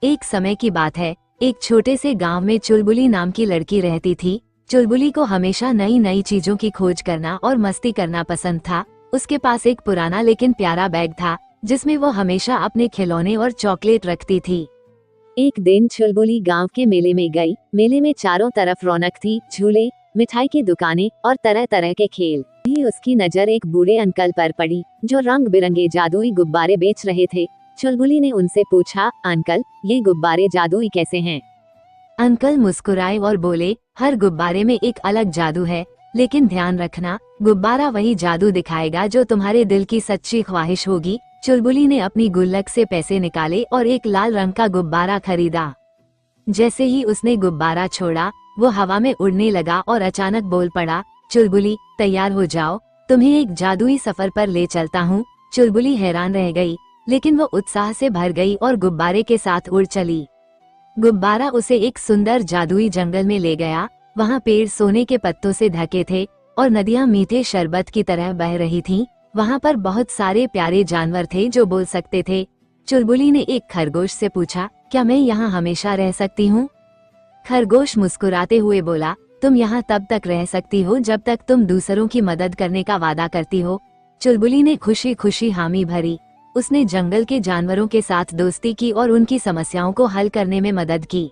एक समय की बात है, एक छोटे से गांव में चुलबुली नाम की लड़की रहती थी। चुलबुली को हमेशा नई नई चीजों की खोज करना और मस्ती करना पसंद था। उसके पास एक पुराना लेकिन प्यारा बैग था, जिसमें वो हमेशा अपने खिलौने और चॉकलेट रखती थी। एक दिन चुलबुली गांव के मेले में गई। मेले में चारों तरफ रौनक थी, झूले, मिठाई की दुकानें और तरह तरह के खेल। भी उसकी नजर एक बूढ़े अंकल पर पड़ी, जो रंग बिरंगे जादुई गुब्बारे बेच रहे थे। चुलबुली ने उनसे पूछा, अंकल, ये गुब्बारे जादुई कैसे हैं? अंकल मुस्कुराए और बोले, हर गुब्बारे में एक अलग जादू है, लेकिन ध्यान रखना, गुब्बारा वही जादू दिखाएगा जो तुम्हारे दिल की सच्ची ख्वाहिश होगी। चुलबुली ने अपनी गुल्लक से पैसे निकाले और एक लाल रंग का गुब्बारा खरीदा। जैसे ही उसने गुब्बारा छोड़ा, वो हवा में उड़ने लगा और अचानक बोल पड़ा, चुलबुली, तैयार हो जाओ, तुम्हें एक जादुई सफर पर ले चलता हूँ। चुलबुली हैरान रह गई, लेकिन वो उत्साह से भर गई और गुब्बारे के साथ उड़ चली। गुब्बारा उसे एक सुंदर जादुई जंगल में ले गया। वहाँ पेड़ सोने के पत्तों से ढके थे और नदियाँ मीठे शरबत की तरह बह रही थीं। वहाँ पर बहुत सारे प्यारे जानवर थे जो बोल सकते थे। चुलबुली ने एक खरगोश से पूछा, क्या मैं यहाँ हमेशा रह सकती हूँ? खरगोश मुस्कुराते हुए बोला, तुम यहाँ तब तक रह सकती हो जब तक तुम दूसरों की मदद करने का वादा करती हो। चुलबुली ने खुशी खुशी हामी भरी। उसने जंगल के जानवरों के साथ दोस्ती की और उनकी समस्याओं को हल करने में मदद की।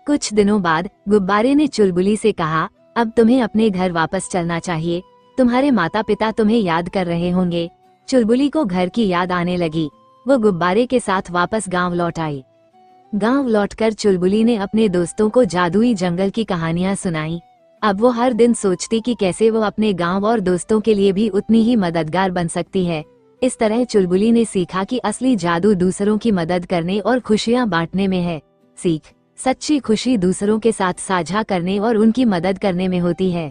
कुछ दिनों बाद गुब्बारे ने चुलबुली से कहा, अब तुम्हें अपने घर वापस चलना चाहिए, तुम्हारे माता पिता तुम्हें याद कर रहे होंगे। चुलबुली को घर की याद आने लगी। वो गुब्बारे के साथ वापस गांव लौट आई। गांव लौटकर चुलबुली ने अपने दोस्तों को जादुई जंगल की कहानियां सुनाई। अब वो हर दिन सोचती कि कैसे वो अपने गांव और दोस्तों के लिए भी उतनी ही मददगार बन सकती है। इस तरह चुलबुली ने सीखा कि असली जादू दूसरों की मदद करने और खुशियां बांटने में है। सीख, सच्ची खुशी दूसरों के साथ साझा करने और उनकी मदद करने में होती है।